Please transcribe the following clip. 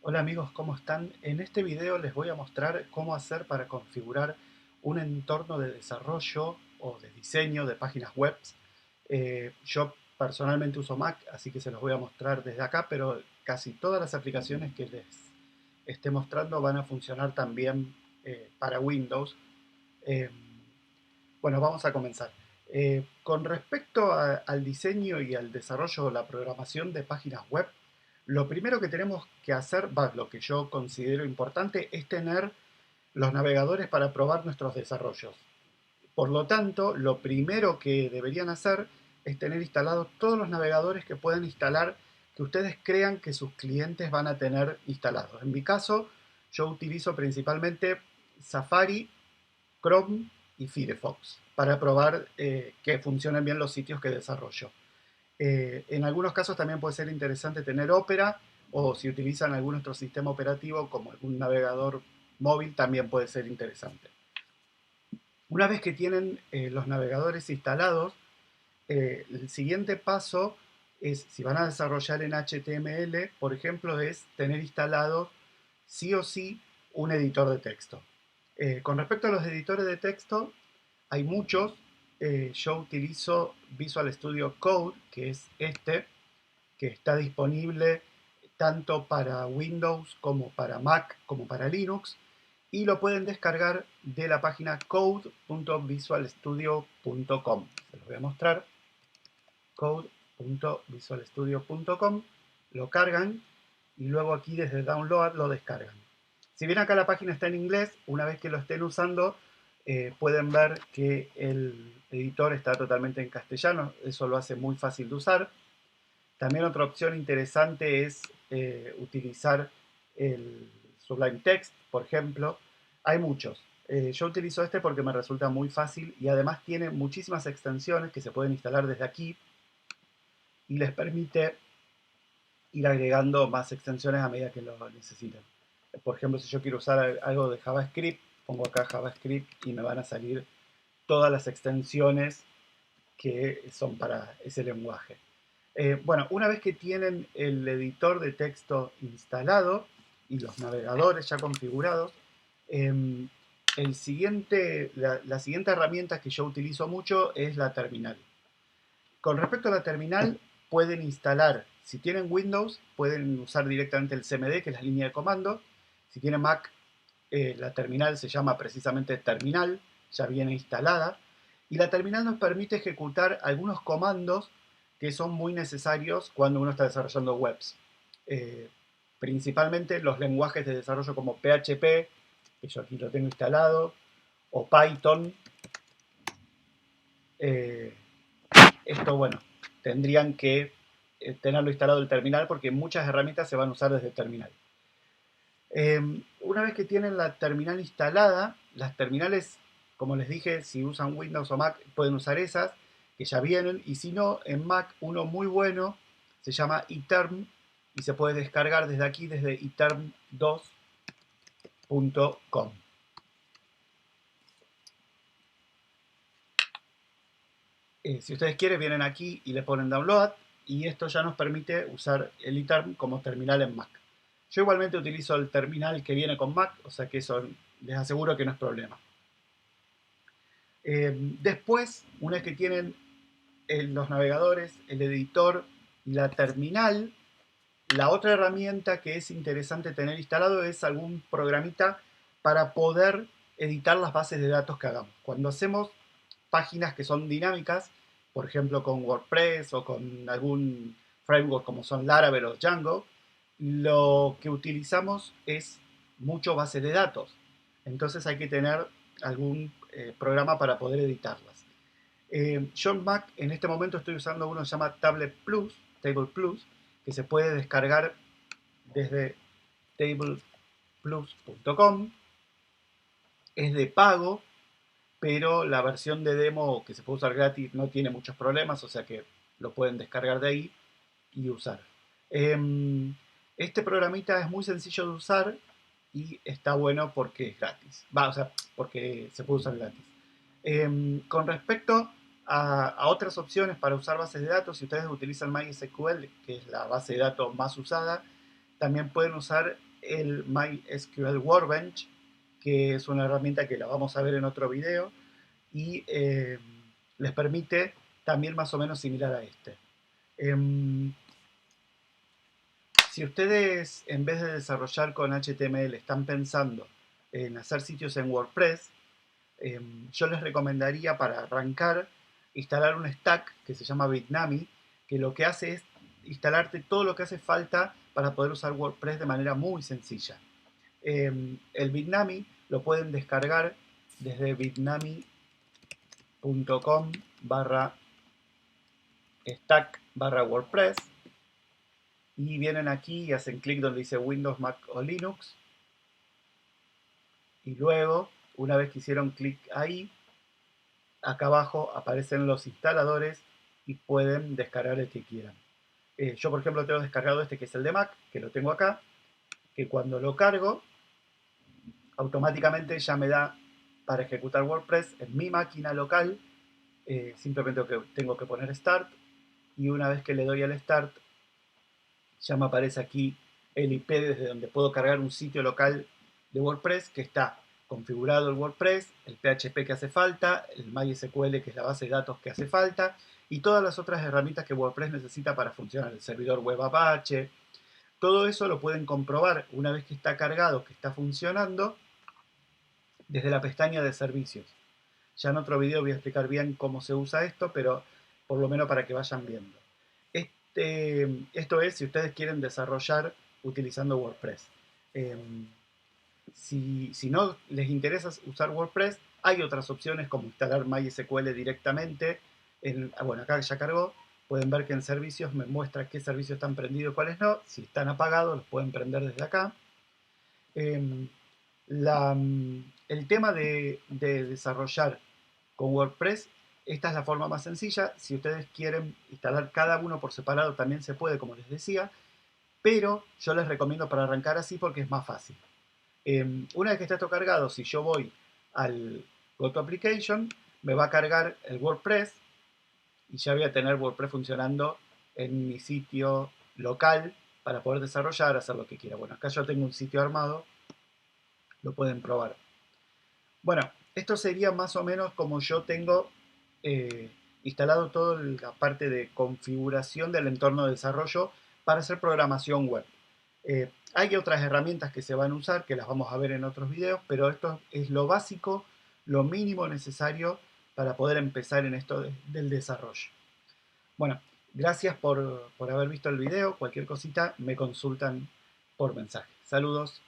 Hola amigos, ¿cómo están? En este video les voy a mostrar cómo hacer para configurar un entorno de desarrollo o de diseño de páginas web. Yo personalmente uso Mac, así que se los voy a mostrar desde acá, pero casi todas las aplicaciones que les esté mostrando van a funcionar también para Windows. Eh, bueno, vamos a comenzar. Con respecto al diseño y al desarrollo o la programación de páginas web, lo primero que tenemos que hacer, lo que yo considero importante, es tener los navegadores para probar nuestros desarrollos. Por lo tanto, lo primero que deberían hacer es tener instalados todos los navegadores que puedan instalar, que ustedes crean que sus clientes van a tener instalados. En mi caso, yo utilizo principalmente Safari, Chrome y Firefox para probar que funcionen bien los sitios que desarrollo. En algunos casos también puede ser interesante tener Opera, o si utilizan algún otro sistema operativo como algún navegador móvil también puede ser interesante. Una vez que tienen los navegadores instalados, el siguiente paso es, si van a desarrollar en HTML, por ejemplo, es tener instalado sí o sí un editor de texto. Con respecto a los editores de texto, hay muchos. Yo utilizo Visual Studio Code, que es este, que está disponible tanto para Windows como para Mac como para Linux, y lo pueden descargar de la página code.visualstudio.com. Se los voy a mostrar. Code.visualstudio.com. Lo cargan y luego aquí desde Download lo descargan. Si bien acá la página está en inglés, una vez que lo estén usando, pueden ver que el editor está totalmente en castellano. Eso lo hace muy fácil de usar. También otra opción interesante es utilizar el Sublime Text, por ejemplo. Hay muchos. Yo utilizo este porque me resulta muy fácil y además tiene muchísimas extensiones que se pueden instalar desde aquí y les permite ir agregando más extensiones a medida que lo necesiten. Por ejemplo, si yo quiero usar algo de JavaScript, pongo acá JavaScript y me van a salir todas las extensiones que son para ese lenguaje. Bueno, una vez que tienen el editor de texto instalado y los navegadores ya configurados, eh, la siguiente herramienta que yo utilizo mucho es la terminal. Con respecto a la terminal, pueden instalar, si tienen Windows, pueden usar directamente el CMD, que es la línea de comando. Si tienen Mac, la terminal se llama precisamente terminal, ya viene instalada. Y la terminal nos permite ejecutar algunos comandos que son muy necesarios cuando uno está desarrollando webs. Eh, Principalmente los lenguajes de desarrollo como PHP, que yo aquí lo tengo instalado, o Python. Eh, Esto, bueno, tendrían que tenerlo instalado el terminal porque muchas herramientas se van a usar desde el terminal. Una vez que tienen la terminal instalada, las terminales, como les dije, si usan Windows o Mac, pueden usar esas, que ya vienen, y si no, en Mac uno muy bueno se llama eTerm y se puede descargar desde aquí, desde eterm2.com. Si ustedes quieren, vienen aquí y le ponen download y esto ya nos permite usar el eTerm como terminal en Mac. Yo igualmente utilizo el terminal que viene con Mac, o sea que eso les aseguro que no es problema. Después, una vez que tienen los navegadores, el editor y la terminal, la otra herramienta que es interesante tener instalado es algún programita para poder editar las bases de datos que hagamos. Cuando hacemos páginas que son dinámicas, por ejemplo con WordPress o con algún framework como son Laravel o Django, lo que utilizamos es mucho base de datos. Entonces hay que tener algún programa para poder editarlas. Yo en Mac en este momento estoy usando uno que se llama Table Plus, que se puede descargar desde tableplus.com. Es de pago, pero la versión de demo que se puede usar gratis no tiene muchos problemas, o sea que lo pueden descargar de ahí y usar. Este programita es muy sencillo de usar y está bueno porque es gratis. O sea, porque se puede usar gratis. Con respecto a otras opciones para usar bases de datos, si ustedes utilizan MySQL, que es la base de datos más usada, también pueden usar el MySQL Workbench, que es una herramienta que la vamos a ver en otro video, y les permite también más o menos similar a este. Si ustedes en vez de desarrollar con HTML están pensando en hacer sitios en WordPress, yo les recomendaría para arrancar instalar un stack que se llama Bitnami, que lo que hace es instalarte todo lo que hace falta para poder usar WordPress de manera muy sencilla. El Bitnami lo pueden descargar desde bitnami.com /stack/WordPress y vienen aquí y hacen clic donde dice Windows, Mac o Linux y luego, una vez que hicieron clic ahí, acá abajo aparecen los instaladores y pueden descargar el que quieran. Yo, por ejemplo, tengo descargado este que es el de Mac, que lo tengo acá, que cuando lo cargo, automáticamente ya me da para ejecutar WordPress en mi máquina local. Simplemente tengo que poner Start y una vez que le doy al Start, ya me aparece aquí el IP desde donde puedo cargar un sitio local de WordPress que está configurado el WordPress, el PHP que hace falta, el MySQL que es la base de datos que hace falta y todas las otras herramientas que WordPress necesita para funcionar, el servidor web Apache. Todo eso lo pueden comprobar una vez que está cargado, que está funcionando, desde la pestaña de servicios. Ya en otro video voy a explicar bien cómo se usa esto, pero por lo menos para que vayan viendo. Esto es si ustedes quieren desarrollar utilizando WordPress. Eh, si no les interesa usar WordPress, hay otras opciones como instalar MySQL directamente. Bueno, acá ya cargó. Pueden ver que en servicios me muestra qué servicios están prendidos y cuáles no. Si están apagados, los pueden prender desde acá. Eh, el tema de desarrollar con WordPress, esta es la forma más sencilla. Si ustedes quieren instalar cada uno por separado, también se puede, como les decía. Pero yo les recomiendo para arrancar así porque es más fácil. Una vez que está esto cargado, si yo voy al Go to Application, me va a cargar el WordPress y ya voy a tener WordPress funcionando en mi sitio local para poder desarrollar, hacer lo que quiera. Bueno, acá yo tengo un sitio armado, lo pueden probar. Bueno, esto sería más o menos como yo tengo instalado toda la parte de configuración del entorno de desarrollo para hacer programación web. Hay otras herramientas que se van a usar, que las vamos a ver en otros videos, pero esto es lo básico, lo mínimo necesario para poder empezar en esto del desarrollo. Bueno, gracias por haber visto el video. Cualquier cosita me consultan por mensaje. Saludos.